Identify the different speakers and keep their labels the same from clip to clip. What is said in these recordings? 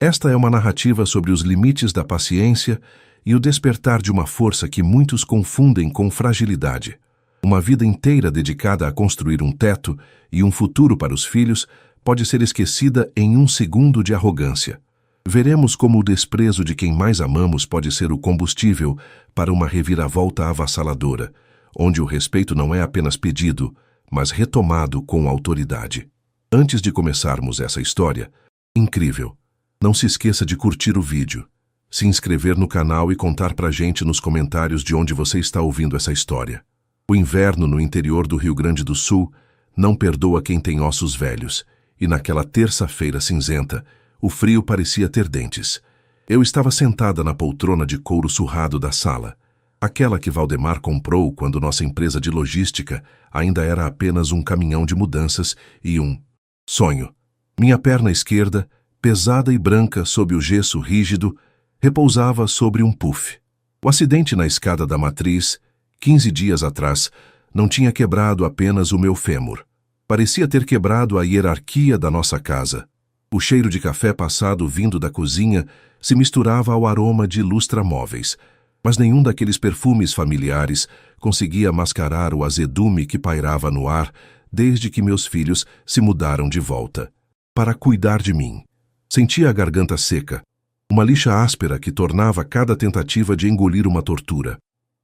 Speaker 1: Esta é uma narrativa sobre os limites da paciência e o despertar de uma força que muitos confundem com fragilidade. Uma vida inteira dedicada a construir um teto e um futuro para os filhos pode ser esquecida em um segundo de arrogância. Veremos como o desprezo de quem mais amamos pode ser o combustível para uma reviravolta avassaladora, onde o respeito não é apenas pedido, mas retomado com autoridade. Antes de começarmos essa história incrível, não se esqueça de curtir o vídeo, se inscrever no canal e contar pra gente nos comentários de onde você está ouvindo essa história. O inverno no interior do Rio Grande do Sul não perdoa quem tem ossos velhos, e naquela terça-feira cinzenta, o frio parecia ter dentes. Eu estava sentada na poltrona de couro surrado da sala, aquela que Valdemar comprou quando nossa empresa de logística ainda era apenas um caminhão de mudanças e um sonho. Minha perna esquerda, pesada e branca sob o gesso rígido, repousava sobre um puff. O acidente na escada da matriz, 15 dias atrás, não tinha quebrado apenas o meu fêmur. Parecia ter quebrado a hierarquia da nossa casa. O cheiro de café passado vindo da cozinha se misturava ao aroma de lustramóveis, mas nenhum daqueles perfumes familiares conseguia mascarar o azedume que pairava no ar desde que meus filhos se mudaram de volta para cuidar de mim. Sentia a garganta seca, uma lixa áspera que tornava cada tentativa de engolir uma tortura.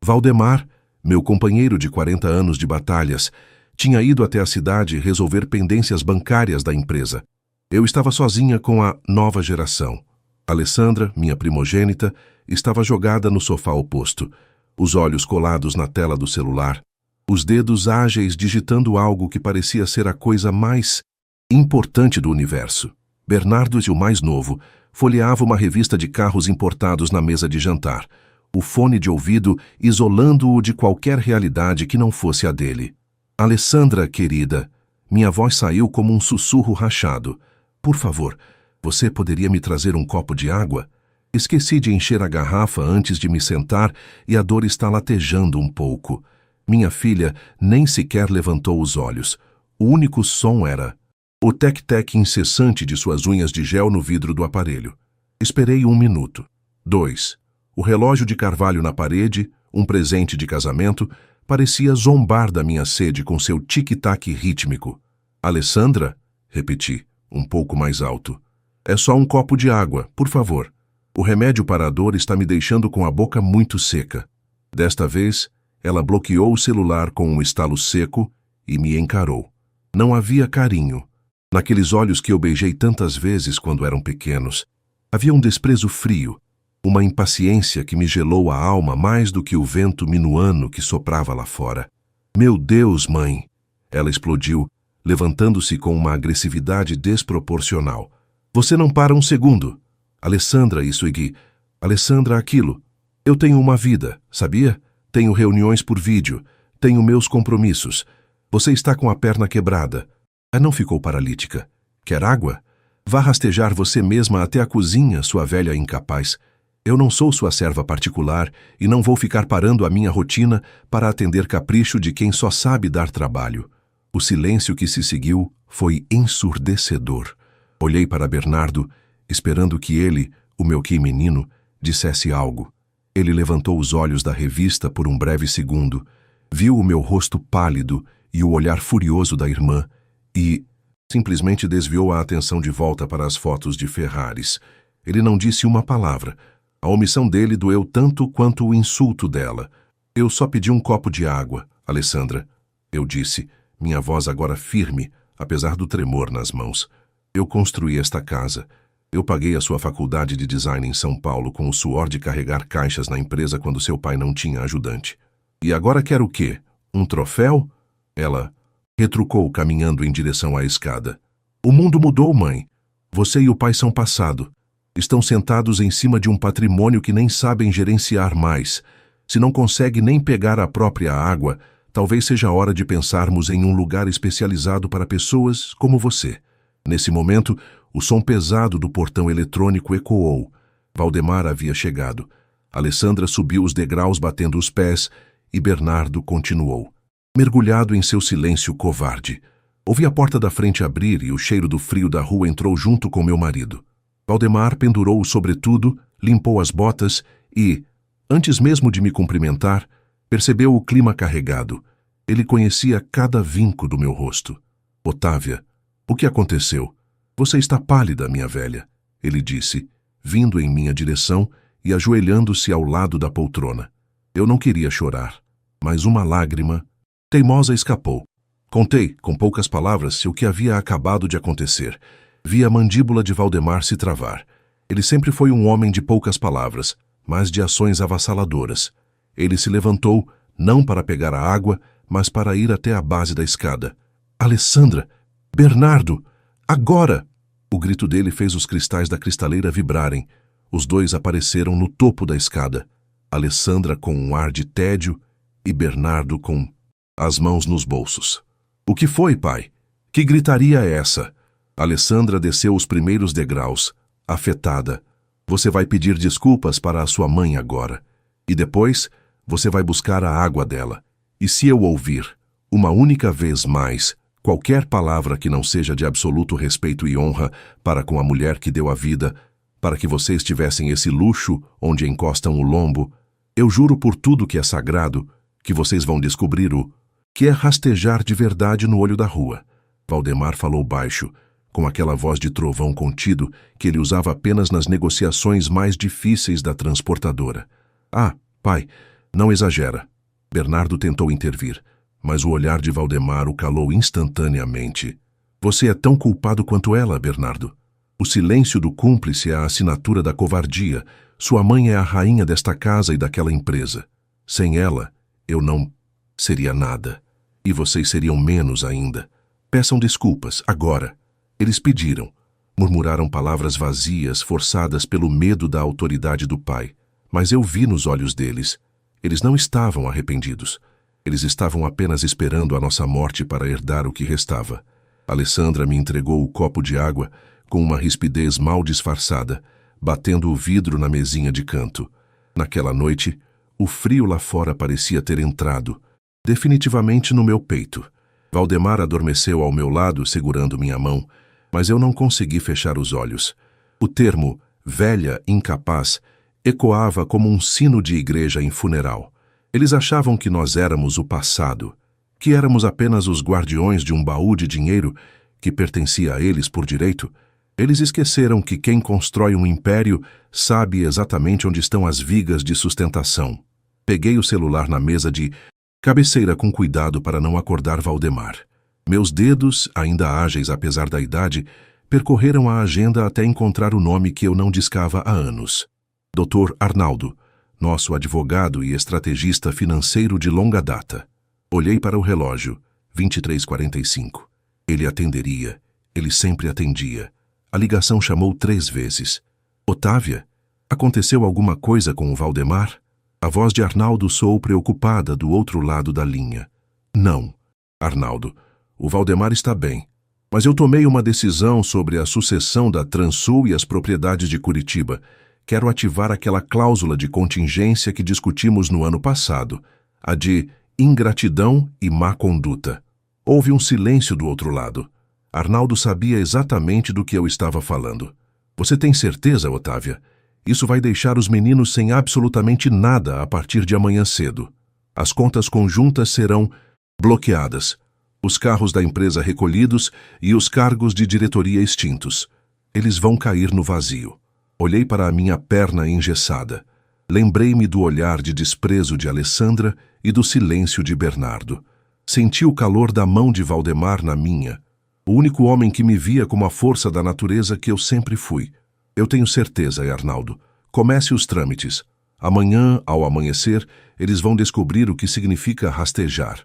Speaker 1: Valdemar, meu companheiro de 40 anos de batalhas, tinha ido até a cidade resolver pendências bancárias da empresa. Eu estava sozinha com a nova geração. Alessandra, minha primogênita, estava jogada no sofá oposto, os olhos colados na tela do celular, os dedos ágeis digitando algo que parecia ser a coisa mais importante do universo. Bernardo, o mais novo, folheava uma revista de carros importados na mesa de jantar, o fone de ouvido isolando-o de qualquer realidade que não fosse a dele. Alessandra, querida, minha voz saiu como um sussurro rachado. Por favor, você poderia me trazer um copo de água? Esqueci de encher a garrafa antes de me sentar e a dor está latejando um pouco. Minha filha nem sequer levantou os olhos. O único som era o tec-tec incessante de suas unhas de gel no vidro do aparelho. Esperei 1 minuto. 2. O relógio de carvalho na parede, um presente de casamento, parecia zombar da minha sede com seu tic-tac rítmico. Alessandra? Repeti, um pouco mais alto. É só um copo de água, por favor. O remédio para a dor está me deixando com a boca muito seca. Desta vez, ela bloqueou o celular com um estalo seco e me encarou. Não havia carinho. Naqueles olhos que eu beijei tantas vezes quando eram pequenos, havia um desprezo frio, uma impaciência que me gelou a alma mais do que o vento minuano que soprava lá fora. Meu Deus, mãe! Ela explodiu, levantando-se com uma agressividade desproporcional. Você não para um segundo. Alessandra, isso, Iggy. Alessandra, aquilo. Eu tenho uma vida, sabia? Tenho reuniões por vídeo. Tenho meus compromissos. Você está com a perna quebrada. Não ficou paralítica. Quer água? Vá rastejar você mesma até a cozinha, sua velha incapaz. Eu não sou sua serva particular e não vou ficar parando a minha rotina para atender capricho de quem só sabe dar trabalho. O silêncio que se seguiu foi ensurdecedor. Olhei para Bernardo, esperando que ele, o meu menino, dissesse algo. Ele levantou os olhos da revista por um breve segundo, viu o meu rosto pálido e o olhar furioso da irmã e simplesmente desviou a atenção de volta para as fotos de Ferraris. Ele não disse uma palavra. A omissão dele doeu tanto quanto o insulto dela. Eu só pedi um copo de água, Alessandra. Eu disse, minha voz agora firme, apesar do tremor nas mãos. Eu construí esta casa. Eu paguei a sua faculdade de design em São Paulo com o suor de carregar caixas na empresa quando seu pai não tinha ajudante. E agora quer o quê? Um troféu? Ela retrucou, caminhando em direção à escada. O mundo mudou, mãe. Você e o pai são passado. Estão sentados em cima de um patrimônio que nem sabem gerenciar mais. Se não consegue nem pegar a própria água, talvez seja a hora de pensarmos em um lugar especializado para pessoas como você. Nesse momento, o som pesado do portão eletrônico ecoou. Valdemar havia chegado. Alessandra subiu os degraus batendo os pés e Bernardo continuou. Mergulhado em seu silêncio covarde. Ouvi a porta da frente abrir e o cheiro do frio da rua entrou junto com meu marido. Valdemar pendurou o sobretudo, limpou as botas e, antes mesmo de me cumprimentar, percebeu o clima carregado. Ele conhecia cada vinco do meu rosto. Otávia, o que aconteceu? Você está pálida, minha velha, ele disse, vindo em minha direção e ajoelhando-se ao lado da poltrona. Eu não queria chorar, mas uma lágrima teimosa escapou. Contei, com poucas palavras, o que havia acabado de acontecer. Vi a mandíbula de Valdemar se travar. Ele sempre foi um homem de poucas palavras, mas de ações avassaladoras. Ele se levantou, não para pegar a água, mas para ir até a base da escada. Alessandra! Bernardo! Agora! O grito dele fez os cristais da cristaleira vibrarem. Os dois apareceram no topo da escada. Alessandra com um ar de tédio e Bernardo com as mãos nos bolsos. O que foi, pai? Que gritaria é essa? Alessandra desceu os primeiros degraus, afetada. Você vai pedir desculpas para a sua mãe agora. E depois, você vai buscar a água dela. E se eu ouvir, uma única vez mais, qualquer palavra que não seja de absoluto respeito e honra para com a mulher que deu a vida, para que vocês tivessem esse luxo onde encostam o lombo, eu juro por tudo que é sagrado, que vocês vão descobrir o que é rastejar de verdade no olho da rua. Valdemar falou baixo, com aquela voz de trovão contido que ele usava apenas nas negociações mais difíceis da transportadora. Ah, pai, não exagera. Bernardo tentou intervir, mas o olhar de Valdemar o calou instantaneamente. Você é tão culpado quanto ela, Bernardo. O silêncio do cúmplice é a assinatura da covardia. Sua mãe é a rainha desta casa e daquela empresa. Sem ela, eu não seria nada. E vocês seriam menos ainda. Peçam desculpas, agora. Eles pediram. Murmuraram palavras vazias, forçadas pelo medo da autoridade do pai. Mas eu vi nos olhos deles. Eles não estavam arrependidos. Eles estavam apenas esperando a nossa morte para herdar o que restava. Alessandra me entregou o copo de água com uma rispidez mal disfarçada, batendo o vidro na mesinha de canto. Naquela noite, o frio lá fora parecia ter entrado, definitivamente no meu peito. Valdemar adormeceu ao meu lado, segurando minha mão, mas eu não consegui fechar os olhos. O termo velha incapaz ecoava como um sino de igreja em funeral. Eles achavam que nós éramos o passado, que éramos apenas os guardiões de um baú de dinheiro que pertencia a eles por direito. Eles esqueceram que quem constrói um império sabe exatamente onde estão as vigas de sustentação. Peguei o celular na mesa de cabeceira com cuidado para não acordar Valdemar. Meus dedos, ainda ágeis apesar da idade, percorreram a agenda até encontrar o nome que eu não discava há anos. Dr. Arnaldo, nosso advogado e estrategista financeiro de longa data. Olhei para o relógio, 23h45. Ele atenderia. Ele sempre atendia. A ligação chamou 3 vezes. Otávia? Aconteceu alguma coisa com o Valdemar? A voz de Arnaldo soou preocupada do outro lado da linha. Não, Arnaldo. O Valdemar está bem. Mas eu tomei uma decisão sobre a sucessão da Transul e as propriedades de Curitiba. Quero ativar aquela cláusula de contingência que discutimos no ano passado, a de ingratidão e má conduta. Houve um silêncio do outro lado. Arnaldo sabia exatamente do que eu estava falando. Você tem certeza, Otávia? Isso vai deixar os meninos sem absolutamente nada a partir de amanhã cedo. As contas conjuntas serão bloqueadas, os carros da empresa recolhidos e os cargos de diretoria extintos. Eles vão cair no vazio. Olhei para a minha perna engessada. Lembrei-me do olhar de desprezo de Alessandra e do silêncio de Bernardo. Senti o calor da mão de Valdemar na minha. O único homem que me via como a força da natureza que eu sempre fui. Eu tenho certeza, Arnaldo. Comece os trâmites. Amanhã, ao amanhecer, eles vão descobrir o que significa rastejar.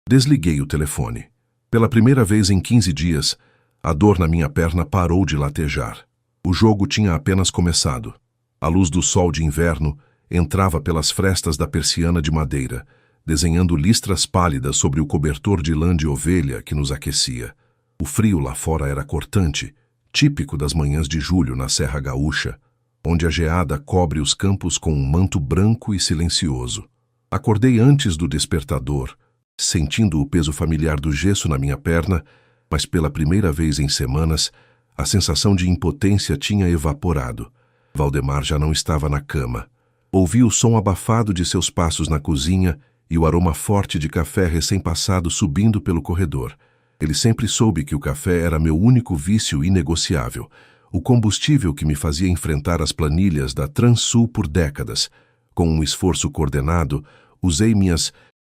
Speaker 1: Desliguei o telefone. Pela primeira vez em 15 dias, a dor na minha perna parou de latejar. O jogo tinha apenas começado. A luz do sol de inverno entrava pelas frestas da persiana de madeira, desenhando listras pálidas sobre o cobertor de lã de ovelha que nos aquecia. O frio lá fora era cortante, típico das manhãs de julho na Serra Gaúcha, onde a geada cobre os campos com um manto branco e silencioso. Acordei antes do despertador, sentindo o peso familiar do gesso na minha perna, mas pela primeira vez em semanas, A sensação de impotência tinha evaporado. Valdemar já não estava na cama. Ouvi o som abafado de seus passos na cozinha e o aroma forte de café recém-passado subindo pelo corredor. Ele sempre soube que o café era meu único vício inegociável, o combustível que me fazia enfrentar as planilhas da Transul por décadas. Com um esforço coordenado, usei minhas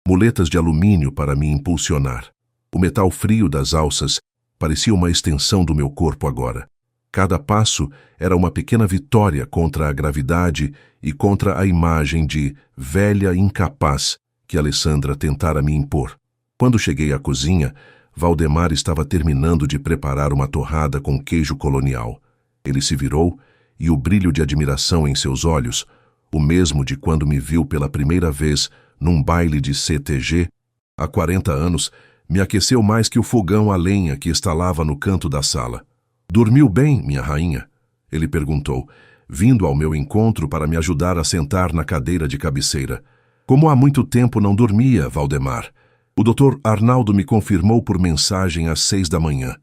Speaker 1: muletas de alumínio para me impulsionar. O metal frio das alças parecia uma extensão do meu corpo agora. Cada passo era uma pequena vitória contra a gravidade e contra a imagem de velha incapaz que Alessandra tentara me impor. Quando cheguei à cozinha, Valdemar estava terminando de preparar uma torrada com queijo colonial. Ele se virou e o brilho de admiração em seus olhos, o mesmo de quando me viu pela primeira vez num baile de CTG, há 40 anos, me aqueceu mais que o fogão a lenha que estalava no canto da sala. "Dormiu bem, minha rainha?" ele perguntou, vindo ao meu encontro para me ajudar a sentar na cadeira de cabeceira. "Como há muito tempo não dormia, Valdemar. O Dr. Arnaldo me confirmou por mensagem às 6 da manhã.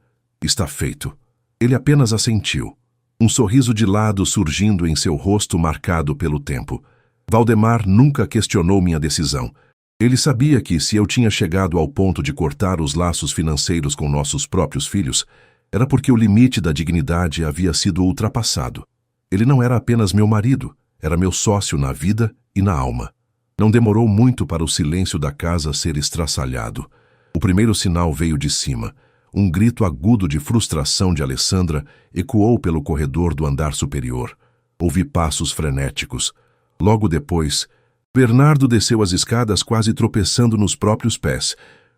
Speaker 1: Está feito." Ele apenas assentiu, um sorriso de lado surgindo em seu rosto marcado pelo tempo. Valdemar nunca questionou minha decisão. Ele sabia que, se eu tinha chegado ao ponto de cortar os laços financeiros com nossos próprios filhos, era porque o limite da dignidade havia sido ultrapassado. Ele não era apenas meu marido, era meu sócio na vida e na alma. Não demorou muito para o silêncio da casa ser estraçalhado. O primeiro sinal veio de cima. Um grito agudo de frustração de Alessandra ecoou pelo corredor do andar superior. Ouvi passos frenéticos. Logo depois, Bernardo desceu as escadas quase tropeçando nos próprios pés,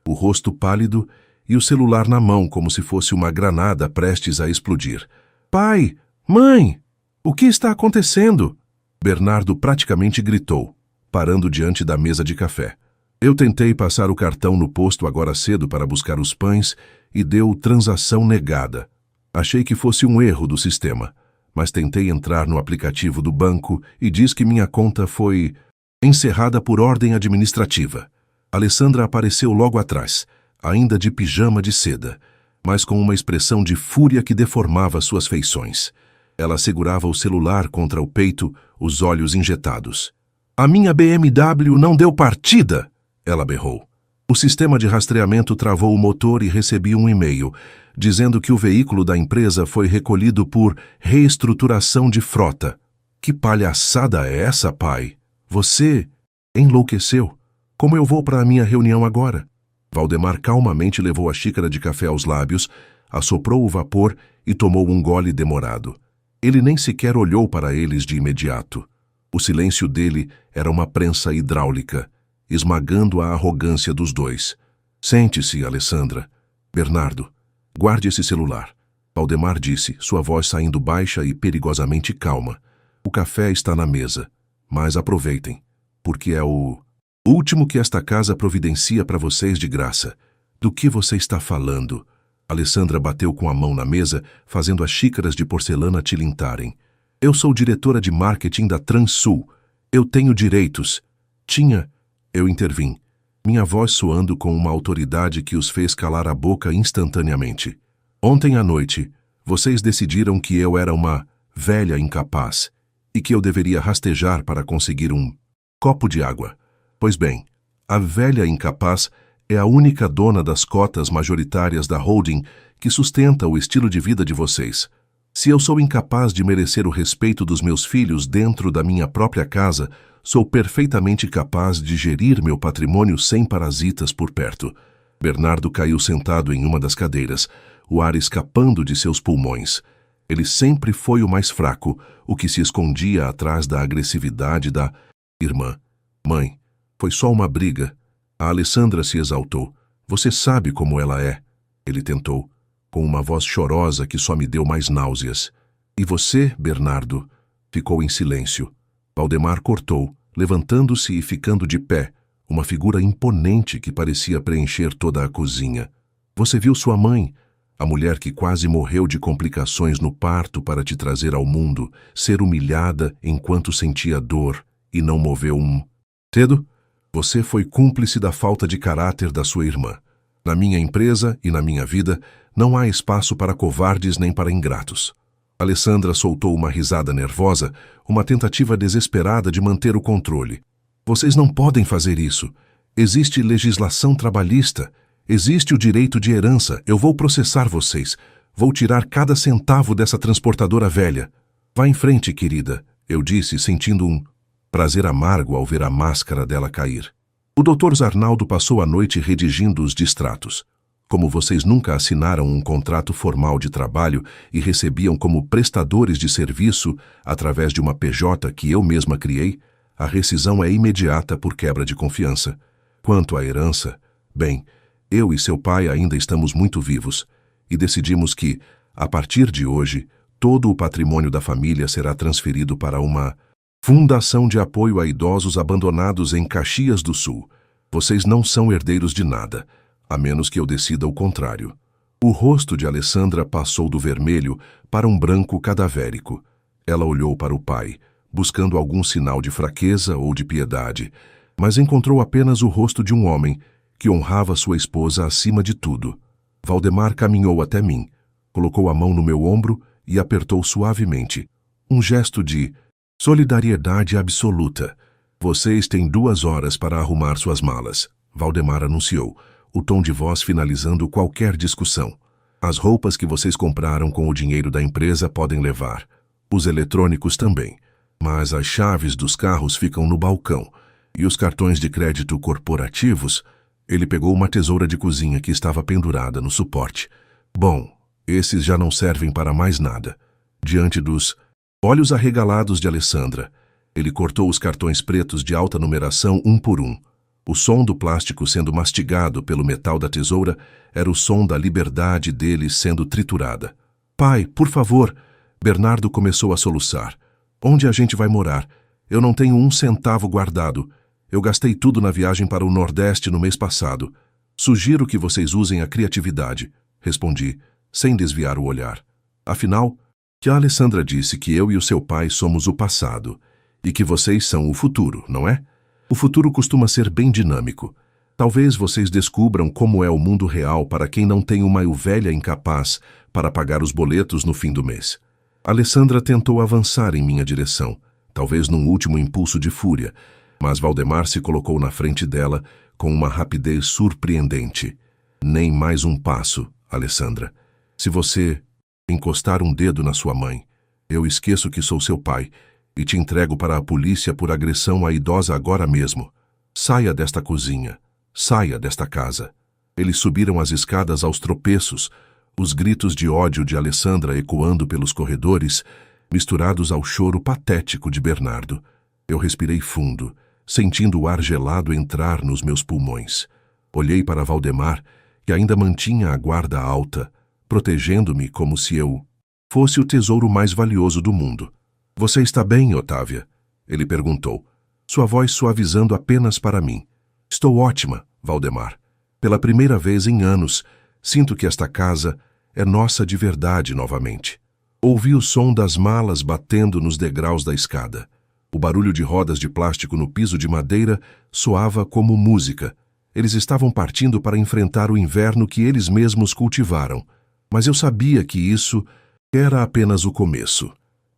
Speaker 1: o rosto pálido e o celular na mão como se fosse uma granada prestes a explodir. "Pai! Mãe! O que está acontecendo?" Bernardo praticamente gritou, parando diante da mesa de café. Eu tentei passar o cartão no posto agora cedo para buscar os pães e deu transação negada. Achei que fosse um erro do sistema, mas tentei entrar no aplicativo do banco e diz que minha conta foi encerrada por ordem administrativa. Alessandra apareceu logo atrás, ainda de pijama de seda, mas com uma expressão de fúria que deformava suas feições. Ela segurava o celular contra o peito, os olhos injetados. "A minha BMW não deu partida!" ela berrou. O sistema de rastreamento travou o motor e recebi um e-mail, dizendo que o veículo da empresa foi recolhido por reestruturação de frota. "Que palhaçada é essa, pai? Você enlouqueceu. Como eu vou para a minha reunião agora?" Valdemar calmamente levou a xícara de café aos lábios, assoprou o vapor e tomou um gole demorado. Ele nem sequer olhou para eles de imediato. O silêncio dele era uma prensa hidráulica, esmagando a arrogância dos dois. "Sente-se, Alessandra." "Bernardo, guarde esse celular." Valdemar disse, sua voz saindo baixa e perigosamente calma. "O café está na mesa, mas aproveitem, porque é o último que esta casa providencia para vocês de graça." "Do que você está falando?" Alessandra bateu com a mão na mesa, fazendo as xícaras de porcelana tilintarem. "Eu sou diretora de marketing da Transul. Eu tenho direitos." "Tinha..." Eu intervim, minha voz soando com uma autoridade que os fez calar a boca instantaneamente. "Ontem à noite, vocês decidiram que eu era uma velha incapaz e que eu deveria rastejar para conseguir um copo de água. Pois bem, a velha incapaz é a única dona das cotas majoritárias da holding que sustenta o estilo de vida de vocês. Se eu sou incapaz de merecer o respeito dos meus filhos dentro da minha própria casa, sou perfeitamente capaz de gerir meu patrimônio sem parasitas por perto." Bernardo caiu sentado em uma das cadeiras, o ar escapando de seus pulmões. Ele sempre foi o mais fraco, o que se escondia atrás da agressividade da irmã. "Mãe, foi só uma briga." A Alessandra se exaltou. "Você sabe como ela é." Ele tentou, com uma voz chorosa que só me deu mais náuseas. "E você, Bernardo?" Ficou em silêncio. Valdemar cortou, levantando-se e ficando de pé, uma figura imponente que parecia preencher toda a cozinha. "Você viu sua mãe, a mulher que quase morreu de complicações no parto para te trazer ao mundo, ser humilhada enquanto sentia dor e não moveu um dedo? Você foi cúmplice da falta de caráter da sua irmã. Na minha empresa e na minha vida, Não há espaço para covardes nem para ingratos. Alessandra soltou uma risada nervosa, uma tentativa desesperada de manter o controle. Vocês não podem fazer isso. Existe legislação trabalhista. Existe o direito de herança. Eu vou processar vocês. Vou tirar cada centavo dessa transportadora velha. Vá em frente, querida, eu disse, sentindo um prazer amargo ao ver a máscara dela cair. O Dr. Zarnaldo passou a noite redigindo os distratos. Como vocês nunca assinaram um contrato formal de trabalho e recebiam como prestadores de serviço através de uma PJ que eu mesma criei, a rescisão é imediata por quebra de confiança. Quanto à herança, bem, eu e seu pai ainda estamos muito vivos e decidimos que, a partir de hoje, todo o patrimônio da família será transferido para uma fundação de apoio a idosos abandonados em Caxias do Sul. Vocês não são herdeiros de nada, a menos que eu decida o contrário. O rosto de Alessandra passou do vermelho para um branco cadavérico. Ela olhou para o pai, buscando algum sinal de fraqueza ou de piedade, mas encontrou apenas o rosto de um homem que honrava sua esposa acima de tudo. Valdemar caminhou até mim, colocou a mão no meu ombro e apertou suavemente. Um gesto de solidariedade absoluta. Vocês têm 2 horas para arrumar suas malas, Valdemar anunciou, o tom de voz finalizando qualquer discussão. As roupas que vocês compraram com o dinheiro da empresa podem levar. Os eletrônicos também. Mas as chaves dos carros ficam no balcão. E os cartões de crédito corporativos... Ele pegou uma tesoura de cozinha que estava pendurada no suporte. Bom, esses já não servem para mais nada. Diante dos olhos arregalados de Alessandra, ele cortou os cartões pretos de alta numeração um por um. O som do plástico sendo mastigado pelo metal da tesoura era o som da liberdade dele sendo triturada. Pai, por favor, Bernardo começou a soluçar. Onde a gente vai morar? Eu não tenho 1 centavo guardado. Eu gastei tudo na viagem para o Nordeste no mês passado. Sugiro que vocês usem a criatividade, respondi, sem desviar o olhar. Afinal, que a Alessandra disse que eu e o seu pai somos o passado e que vocês são o futuro, não é? O futuro costuma ser bem dinâmico. Talvez vocês descubram como é o mundo real para quem não tem uma velha incapaz para pagar os boletos no fim do mês. Alessandra tentou avançar em minha direção, talvez num último impulso de fúria, mas Valdemar se colocou na frente dela com uma rapidez surpreendente. Nem mais um passo, Alessandra. Se você encostar um dedo na sua mãe, eu esqueço que sou seu pai e te entrego para a polícia por agressão à idosa agora mesmo. Saia desta cozinha. Saia desta casa. Eles subiram as escadas aos tropeços, os gritos de ódio de Alessandra ecoando pelos corredores, misturados ao choro patético de Bernardo. Eu respirei fundo, sentindo o ar gelado entrar nos meus pulmões. Olhei para Valdemar, que ainda mantinha a guarda alta, protegendo-me como se eu fosse o tesouro mais valioso do mundo. Você está bem, Otávia? Ele perguntou, sua voz suavizando apenas para mim. Estou ótima, Valdemar. Pela primeira vez em anos, sinto que esta casa é nossa de verdade novamente. Ouvi o som das malas batendo nos degraus da escada. O barulho de rodas de plástico no piso de madeira soava como música. Eles estavam partindo para enfrentar o inverno que eles mesmos cultivaram. Mas eu sabia que isso era apenas o começo.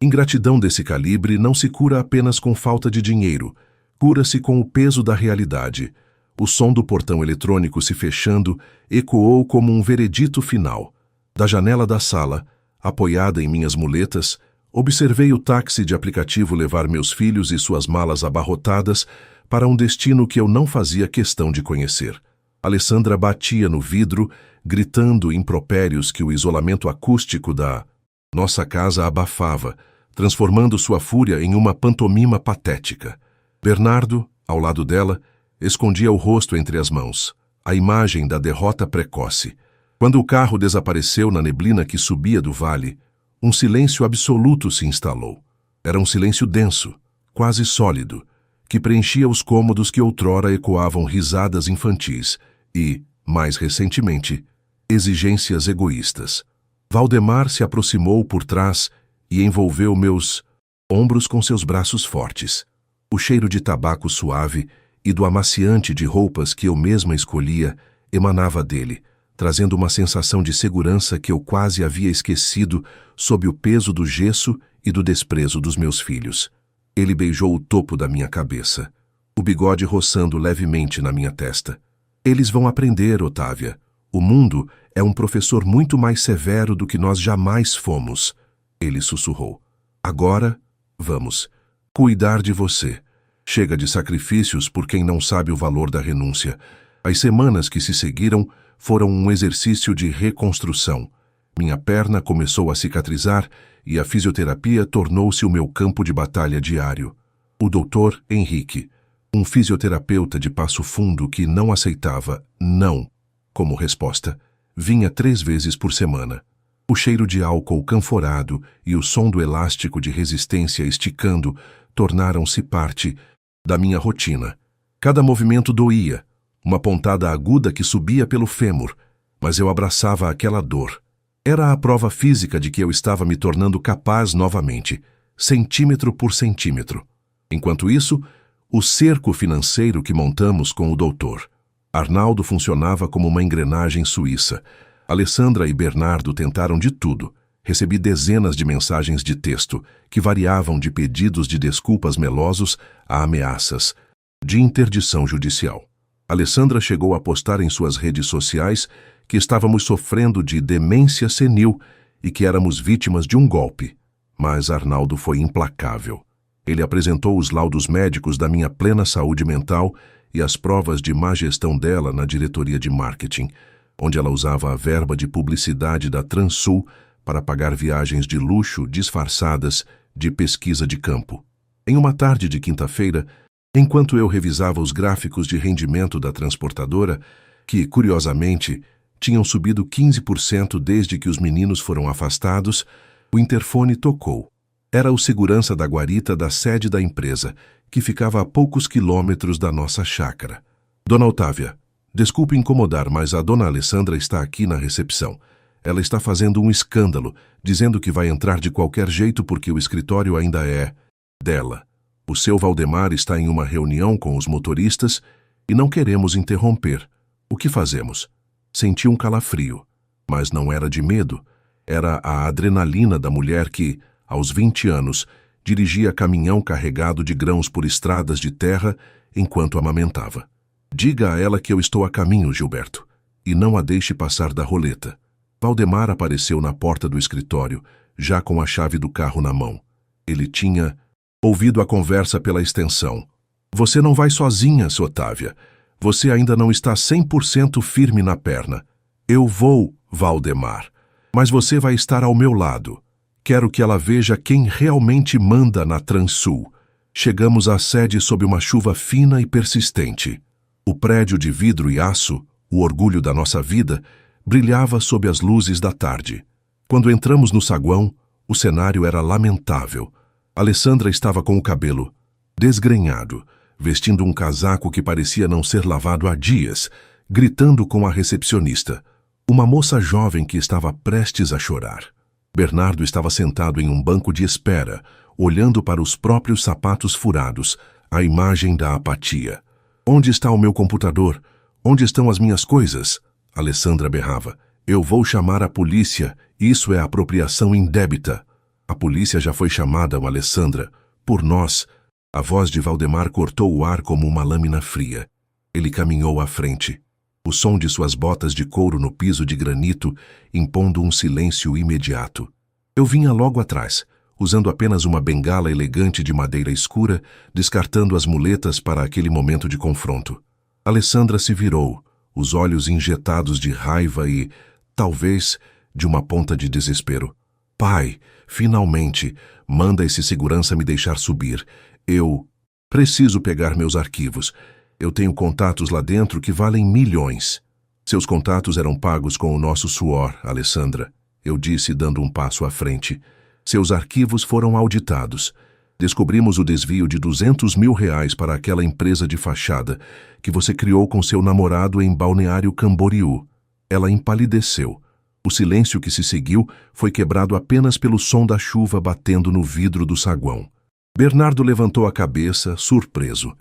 Speaker 1: Ingratidão desse calibre não se cura apenas com falta de dinheiro. Cura-se com o peso da realidade. O som do portão eletrônico se fechando ecoou como um veredito final. Da janela da sala, apoiada em minhas muletas, observei o táxi de aplicativo levar meus filhos e suas malas abarrotadas para um destino que eu não fazia questão de conhecer. Alessandra batia no vidro, gritando impropérios que o isolamento acústico da nossa casa abafava, transformando sua fúria em uma pantomima patética. Bernardo, ao lado dela, escondia o rosto entre as mãos, a imagem da derrota precoce. Quando o carro desapareceu na neblina que subia do vale, um silêncio absoluto se instalou. Era um silêncio denso, quase sólido, que preenchia os cômodos que outrora ecoavam risadas infantis e, mais recentemente, exigências egoístas. Valdemar se aproximou por trás e envolveu meus ombros com seus braços fortes. O cheiro de tabaco suave e do amaciante de roupas que eu mesma escolhia emanava dele, trazendo uma sensação de segurança que eu quase havia esquecido sob o peso do gesso e do desprezo dos meus filhos. Ele beijou o topo da minha cabeça, o bigode roçando levemente na minha testa. Eles vão aprender, Otávia. O mundo é um professor muito mais severo do que nós jamais fomos. Ele sussurrou. Agora, vamos. Cuidar de você. Chega de sacrifícios por quem não sabe o valor da renúncia. As semanas que se seguiram foram um exercício de reconstrução. Minha perna começou a cicatrizar e a fisioterapia tornou-se o meu campo de batalha diário. O Dr. Henrique, um fisioterapeuta de Passo Fundo que não aceitava não como resposta, vinha 3 vezes por semana. O cheiro de álcool canforado e o som do elástico de resistência esticando tornaram-se parte da minha rotina. Cada movimento doía, uma pontada aguda que subia pelo fêmur, mas eu abraçava aquela dor. Era a prova física de que eu estava me tornando capaz novamente, centímetro por centímetro. Enquanto isso, o cerco financeiro que montamos com o doutor. Arnaldo funcionava como uma engrenagem suíça. Alessandra e Bernardo tentaram de tudo. Recebi dezenas de mensagens de texto, que variavam de pedidos de desculpas melosos a ameaças de interdição judicial. Alessandra chegou a postar em suas redes sociais que estávamos sofrendo de demência senil e que éramos vítimas de um golpe. Mas Arnaldo foi implacável. Ele apresentou os laudos médicos da minha plena saúde mental e as provas de má gestão dela na diretoria de marketing, onde ela usava a verba de publicidade da Transul para pagar viagens de luxo disfarçadas de pesquisa de campo. Em uma tarde de quinta-feira, enquanto eu revisava os gráficos de rendimento da transportadora, que, curiosamente, tinham subido 15% desde que os meninos foram afastados, o interfone tocou. Era o segurança da guarita da sede da empresa, que ficava a poucos quilômetros da nossa chácara. Dona Otávia, desculpe incomodar, mas a dona Alessandra está aqui na recepção. Ela está fazendo um escândalo, dizendo que vai entrar de qualquer jeito porque o escritório ainda é dela. O seu Valdemar está em uma reunião com os motoristas e não queremos interromper. O que fazemos? Senti um calafrio, mas não era de medo. Era a adrenalina da mulher que, aos 20 anos, dirigia caminhão carregado de grãos por estradas de terra enquanto amamentava. Diga a ela que eu estou a caminho, Gilberto, e não a deixe passar da roleta. Valdemar apareceu na porta do escritório, já com a chave do carro na mão. Ele tinha ouvido a conversa pela extensão. Você não vai sozinha, Sra. Otávia. Você ainda não está 100% firme na perna. Eu vou, Valdemar, mas você vai estar ao meu lado. Quero que ela veja quem realmente manda na Transul. Chegamos à sede sob uma chuva fina e persistente. O prédio de vidro e aço, o orgulho da nossa vida, brilhava sob as luzes da tarde. Quando entramos no saguão, o cenário era lamentável. Alessandra estava com o cabelo desgrenhado, vestindo um casaco que parecia não ser lavado há dias, gritando com a recepcionista, uma moça jovem que estava prestes a chorar. Bernardo estava sentado em um banco de espera, olhando para os próprios sapatos furados, a imagem da apatia. Onde está o meu computador? Onde estão as minhas coisas? Alessandra berrava. Eu vou chamar a polícia. Isso é apropriação indébita. A polícia já foi chamada, Alessandra. Por nós. A voz de Valdemar cortou o ar como uma lâmina fria. Ele caminhou à frente. O som de suas botas de couro no piso de granito, impondo um silêncio imediato. Eu vinha logo atrás, usando apenas uma bengala elegante de madeira escura, descartando as muletas para aquele momento de confronto. Alessandra se virou, os olhos injetados de raiva e, talvez, de uma ponta de desespero. Pai, finalmente, manda esse segurança me deixar subir. Eu preciso pegar meus arquivos. Eu tenho contatos lá dentro que valem milhões. Seus contatos eram pagos com o nosso suor, Alessandra. Eu disse, dando um passo à frente. Seus arquivos foram auditados. Descobrimos o desvio de R$200 mil para aquela empresa de fachada que você criou com seu namorado em Balneário Camboriú. Ela empalideceu. O silêncio que se seguiu foi quebrado apenas pelo som da chuva batendo no vidro do saguão. Bernardo levantou a cabeça, surpreso.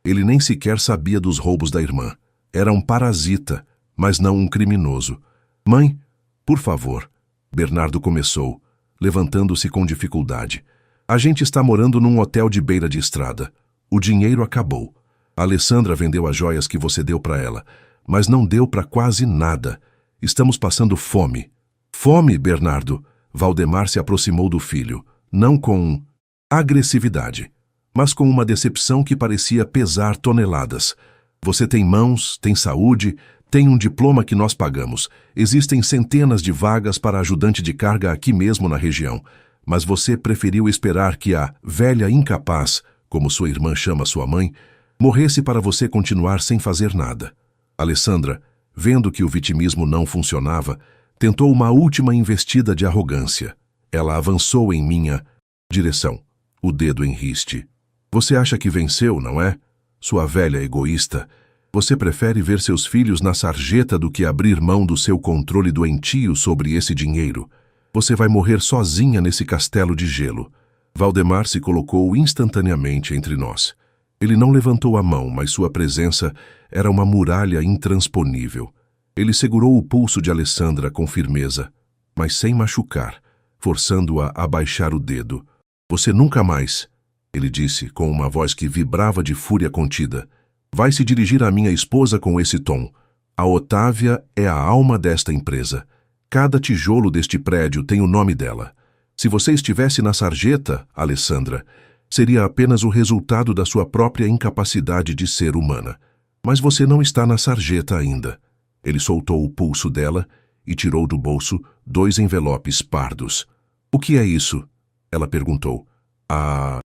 Speaker 1: Ele nem sequer sabia dos roubos da irmã. Era um parasita, mas não um criminoso. Mãe, por favor, Bernardo começou, levantando-se com dificuldade. A gente está morando num hotel de beira de estrada. O dinheiro acabou. A Alessandra vendeu as joias que você deu para ela, mas não deu para quase nada. Estamos passando fome. Fome, Bernardo? Valdemar se aproximou do filho, não com agressividade, mas com uma decepção que parecia pesar toneladas. Você tem mãos, tem saúde, tem um diploma que nós pagamos. Existem centenas de vagas para ajudante de carga aqui mesmo na região. Mas você preferiu esperar que a velha incapaz, como sua irmã chama sua mãe, morresse para você continuar sem fazer nada. Alessandra, vendo que o vitimismo não funcionava, tentou uma última investida de arrogância. Ela avançou em minha direção, o dedo em riste. Você acha que venceu, não é? Sua velha egoísta. Você prefere ver seus filhos na sarjeta do que abrir mão do seu controle doentio sobre esse dinheiro. Você vai morrer sozinha nesse castelo de gelo. Valdemar se colocou instantaneamente entre nós. Ele não levantou a mão, mas sua presença era uma muralha intransponível. Ele segurou o pulso de Alessandra com firmeza, mas sem machucar, forçando-a a baixar o dedo. Você nunca mais, ele disse com uma voz que vibrava de fúria contida, vai se dirigir à minha esposa com esse tom. A Otávia é a alma desta empresa. Cada tijolo deste prédio tem o nome dela. Se você estivesse na sarjeta, Alessandra, seria apenas o resultado da sua própria incapacidade de ser humana. Mas você não está na sarjeta ainda. Ele soltou o pulso dela e tirou do bolso 2 envelopes pardos. O que é isso? Ela perguntou. A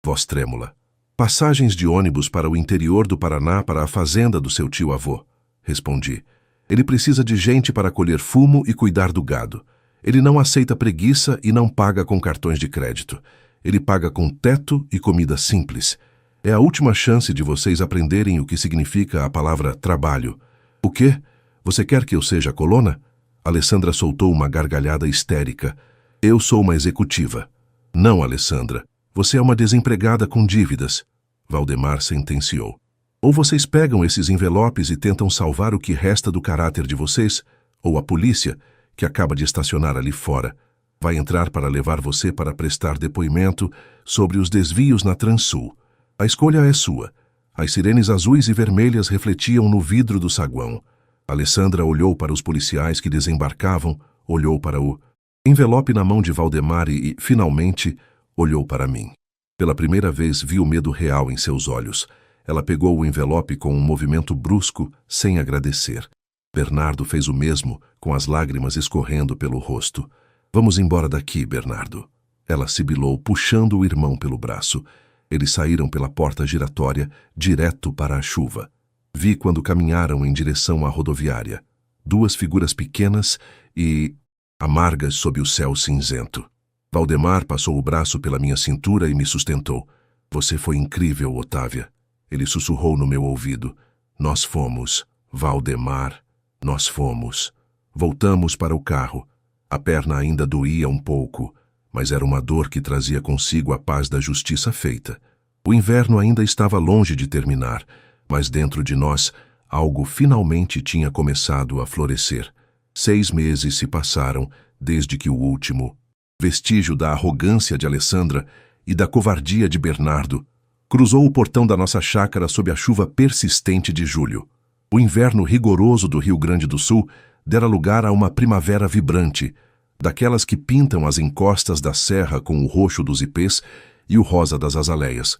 Speaker 1: voz trêmula. Passagens de ônibus para o interior do Paraná para a fazenda do seu tio-avô. Respondi. Ele precisa de gente para colher fumo e cuidar do gado. Ele não aceita preguiça e não paga com cartões de crédito. Ele paga com teto e comida simples. É a última chance de vocês aprenderem o que significa a palavra trabalho. O quê? Você quer que eu seja colona? Alessandra soltou uma gargalhada histérica. Eu sou uma executiva. Não, Alessandra. Você é uma desempregada com dívidas. Valdemar sentenciou. Ou vocês pegam esses envelopes e tentam salvar o que resta do caráter de vocês, ou a polícia, que acaba de estacionar ali fora, vai entrar para levar você para prestar depoimento sobre os desvios na Transul. A escolha é sua. As sirenes azuis e vermelhas refletiam no vidro do saguão. Alessandra olhou para os policiais que desembarcavam, olhou para o envelope na mão de Valdemar e, finalmente, olhou para mim. Pela primeira vez vi o medo real em seus olhos. Ela pegou o envelope com um movimento brusco, sem agradecer. Bernardo fez o mesmo, com as lágrimas escorrendo pelo rosto. Vamos embora daqui, Bernardo. Ela sibilou, puxando o irmão pelo braço. Eles saíram pela porta giratória, direto para a chuva. Vi quando caminharam em direção à rodoviária. 2 figuras pequenas e amargas sob o céu cinzento. Valdemar passou o braço pela minha cintura e me sustentou. Você foi incrível, Otávia. Ele sussurrou no meu ouvido. Nós fomos, Valdemar, nós fomos. Voltamos para o carro. A perna ainda doía um pouco, mas era uma dor que trazia consigo a paz da justiça feita. O inverno ainda estava longe de terminar, mas dentro de nós, algo finalmente tinha começado a florescer. 6 meses se passaram desde que o último vestígio da arrogância de Alessandra e da covardia de Bernardo cruzou o portão da nossa chácara sob a chuva persistente de julho. O inverno rigoroso do Rio Grande do Sul dera lugar a uma primavera vibrante, daquelas que pintam as encostas da serra com o roxo dos ipês e o rosa das azaleias.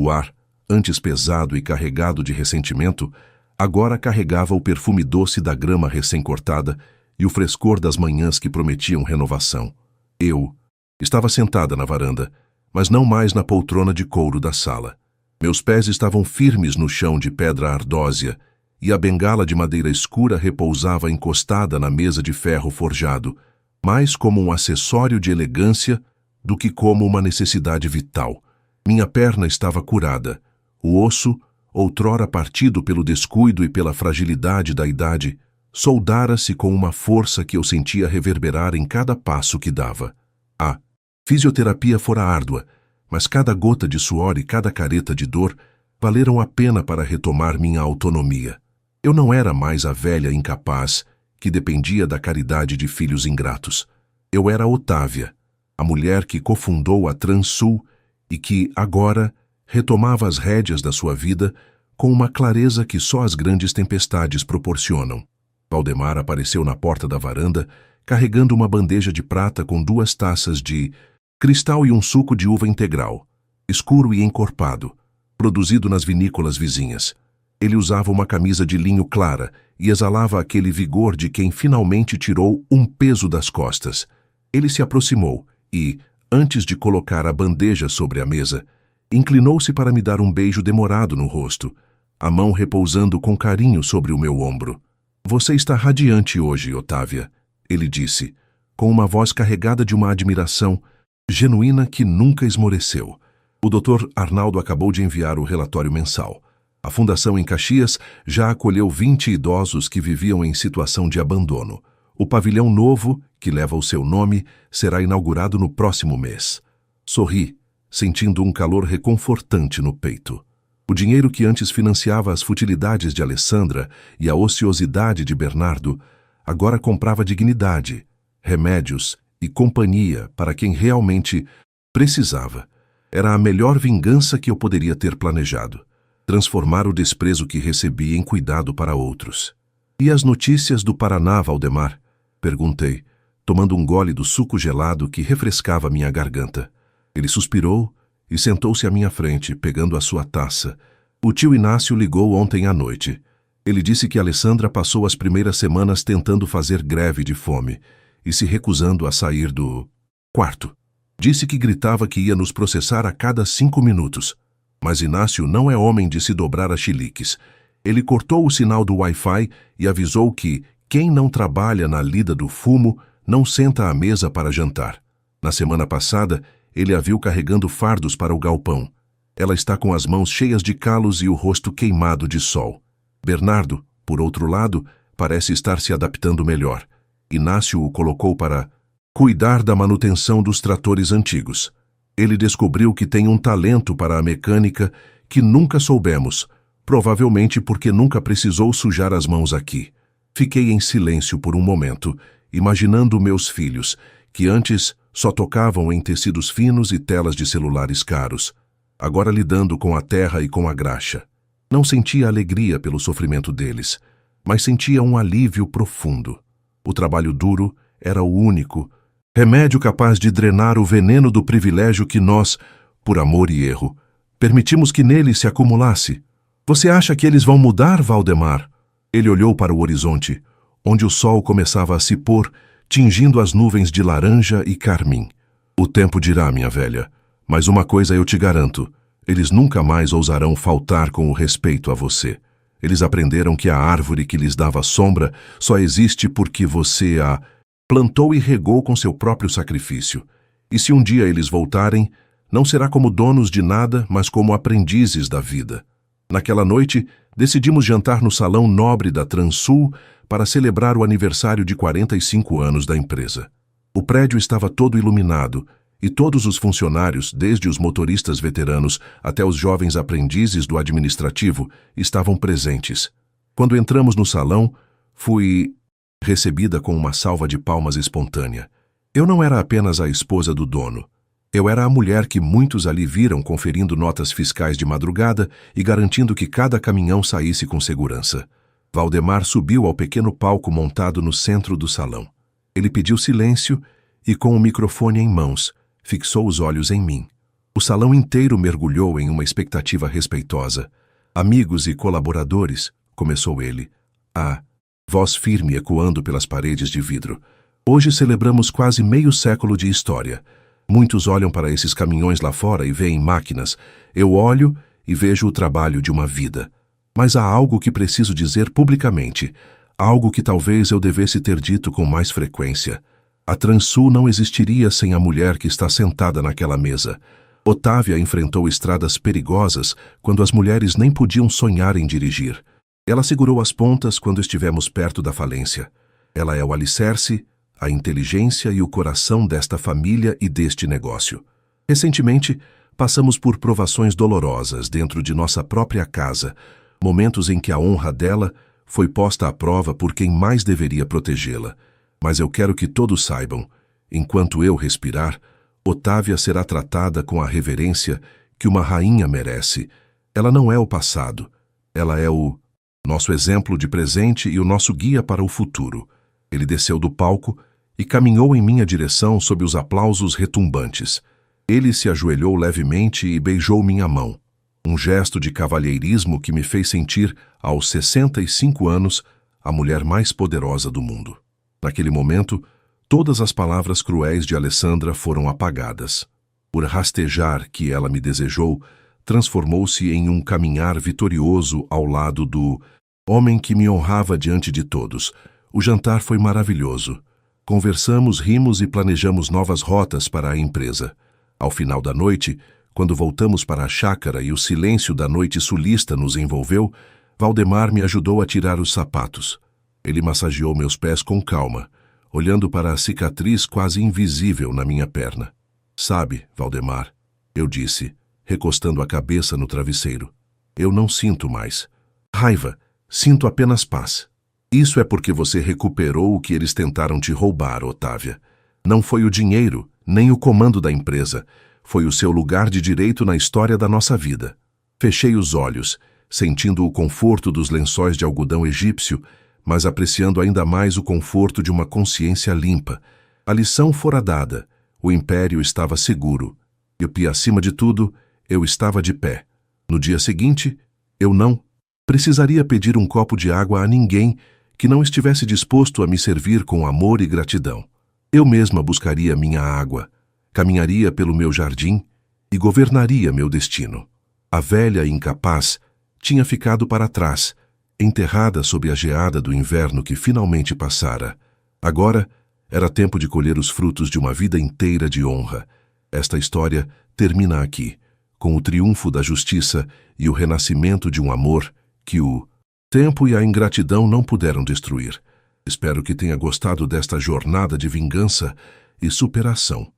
Speaker 1: O ar, antes pesado e carregado de ressentimento, agora carregava o perfume doce da grama recém-cortada e o frescor das manhãs que prometiam renovação. Eu estava sentada na varanda, mas não mais na poltrona de couro da sala. Meus pés estavam firmes no chão de pedra ardósia e a bengala de madeira escura repousava encostada na mesa de ferro forjado, mais como um acessório de elegância do que como uma necessidade vital. Minha perna estava curada. O osso, outrora partido pelo descuido e pela fragilidade da idade, soldara-se com uma força que eu sentia reverberar em cada passo que dava. A fisioterapia fora árdua, mas cada gota de suor e cada careta de dor valeram a pena para retomar minha autonomia. Eu não era mais a velha incapaz que dependia da caridade de filhos ingratos. Eu era Otávia, a mulher que cofundou a Transul e que, agora, retomava as rédeas da sua vida com uma clareza que só as grandes tempestades proporcionam. Valdemar apareceu na porta da varanda, carregando uma bandeja de prata com 2 taças de cristal e um suco de uva integral, escuro e encorpado, produzido nas vinícolas vizinhas. Ele usava uma camisa de linho clara e exalava aquele vigor de quem finalmente tirou um peso das costas. Ele se aproximou e, antes de colocar a bandeja sobre a mesa, inclinou-se para me dar um beijo demorado no rosto, a mão repousando com carinho sobre o meu ombro. Você está radiante hoje, Otávia, ele disse, com uma voz carregada de uma admiração genuína que nunca esmoreceu. O Dr. Arnaldo acabou de enviar o relatório mensal. A Fundação em Caxias já acolheu 20 idosos que viviam em situação de abandono. O pavilhão novo, que leva o seu nome, será inaugurado no próximo mês. Sorri, sentindo um calor reconfortante no peito. O dinheiro que antes financiava as futilidades de Alessandra e a ociosidade de Bernardo, agora comprava dignidade, remédios e companhia para quem realmente precisava. Era a melhor vingança que eu poderia ter planejado. Transformar o desprezo que recebi em cuidado para outros. E as notícias do Paraná, Valdemar? Perguntei, tomando um gole do suco gelado que refrescava minha garganta. Ele suspirou e sentou-se à minha frente, pegando a sua taça. O tio Inácio ligou ontem à noite. Ele disse que Alessandra passou as primeiras semanas tentando fazer greve de fome e se recusando a sair do quarto. Disse que gritava que ia nos processar a cada 5 minutos. Mas Inácio não é homem de se dobrar a chiliques. Ele cortou o sinal do Wi-Fi e avisou que quem não trabalha na lida do fumo não senta à mesa para jantar. Na semana passada, ele a viu carregando fardos para o galpão. Ela está com as mãos cheias de calos e o rosto queimado de sol. Bernardo, por outro lado, parece estar se adaptando melhor. Inácio o colocou para cuidar da manutenção dos tratores antigos. Ele descobriu que tem um talento para a mecânica que nunca soubemos, provavelmente porque nunca precisou sujar as mãos aqui. Fiquei em silêncio por um momento, imaginando meus filhos, que antes só tocavam em tecidos finos e telas de celulares caros, agora lidando com a terra e com a graxa. Não sentia alegria pelo sofrimento deles, mas sentia um alívio profundo. O trabalho duro era o único remédio capaz de drenar o veneno do privilégio que nós, por amor e erro, permitimos que nele se acumulasse. Você acha que eles vão mudar, Valdemar? Ele olhou para o horizonte, onde o sol começava a se pôr, tingindo as nuvens de laranja e carmim. O tempo dirá, minha velha, mas uma coisa eu te garanto, eles nunca mais ousarão faltar com o respeito a você. Eles aprenderam que a árvore que lhes dava sombra só existe porque você a plantou e regou com seu próprio sacrifício. E se um dia eles voltarem, não será como donos de nada, mas como aprendizes da vida. Naquela noite, decidimos jantar no salão nobre da Transul para celebrar o aniversário de 45 anos da empresa. O prédio estava todo iluminado e todos os funcionários, desde os motoristas veteranos até os jovens aprendizes do administrativo, estavam presentes. Quando entramos no salão, fui recebida com uma salva de palmas espontânea. Eu não era apenas a esposa do dono. Eu era a mulher que muitos ali viram conferindo notas fiscais de madrugada e garantindo que cada caminhão saísse com segurança. Valdemar subiu ao pequeno palco montado no centro do salão. Ele pediu silêncio e, com o microfone em mãos, fixou os olhos em mim. O salão inteiro mergulhou em uma expectativa respeitosa. Amigos e colaboradores, começou ele, a voz firme ecoando pelas paredes de vidro. Hoje celebramos quase meio século de história. Muitos olham para esses caminhões lá fora e veem máquinas. Eu olho e vejo o trabalho de uma vida. Mas há algo que preciso dizer publicamente, algo que talvez eu devesse ter dito com mais frequência. A Transul não existiria sem a mulher que está sentada naquela mesa. Otávia enfrentou estradas perigosas quando as mulheres nem podiam sonhar em dirigir. Ela segurou as pontas quando estivemos perto da falência. Ela é o alicerce, a inteligência e o coração desta família e deste negócio. Recentemente, passamos por provações dolorosas dentro de nossa própria casa, momentos em que a honra dela foi posta à prova por quem mais deveria protegê-la. Mas eu quero que todos saibam, enquanto eu respirar, Otávia será tratada com a reverência que uma rainha merece. Ela não é o passado, ela é o nosso exemplo de presente e o nosso guia para o futuro. Ele desceu do palco e caminhou em minha direção sob os aplausos retumbantes. Ele se ajoelhou levemente e beijou minha mão. Um gesto de cavalheirismo que me fez sentir, aos 65 anos, a mulher mais poderosa do mundo. Naquele momento, todas as palavras cruéis de Alessandra foram apagadas. O rastejar que ela me desejou transformou-se em um caminhar vitorioso ao lado do homem que me honrava diante de todos. O jantar foi maravilhoso. Conversamos, rimos e planejamos novas rotas para a empresa. Ao final da noite, quando voltamos para a chácara e o silêncio da noite sulista nos envolveu, Valdemar me ajudou a tirar os sapatos. Ele massageou meus pés com calma, olhando para a cicatriz quase invisível na minha perna. Sabe, Valdemar, eu disse, recostando a cabeça no travesseiro, eu não sinto mais raiva, sinto apenas paz. Isso é porque você recuperou o que eles tentaram te roubar, Otávia. Não foi o dinheiro, nem o comando da empresa. Foi o seu lugar de direito na história da nossa vida. Fechei os olhos, sentindo o conforto dos lençóis de algodão egípcio, mas apreciando ainda mais o conforto de uma consciência limpa. A lição fora dada. O império estava seguro. E, acima de tudo, eu estava de pé. No dia seguinte, eu não precisaria pedir um copo de água a ninguém que não estivesse disposto a me servir com amor e gratidão. Eu mesma buscaria minha água, caminharia pelo meu jardim e governaria meu destino. A velha incapaz tinha ficado para trás, enterrada sob a geada do inverno que finalmente passara. Agora era tempo de colher os frutos de uma vida inteira de honra. Esta história termina aqui, com o triunfo da justiça e o renascimento de um amor que o tempo e a ingratidão não puderam destruir. Espero que tenha gostado desta jornada de vingança e superação.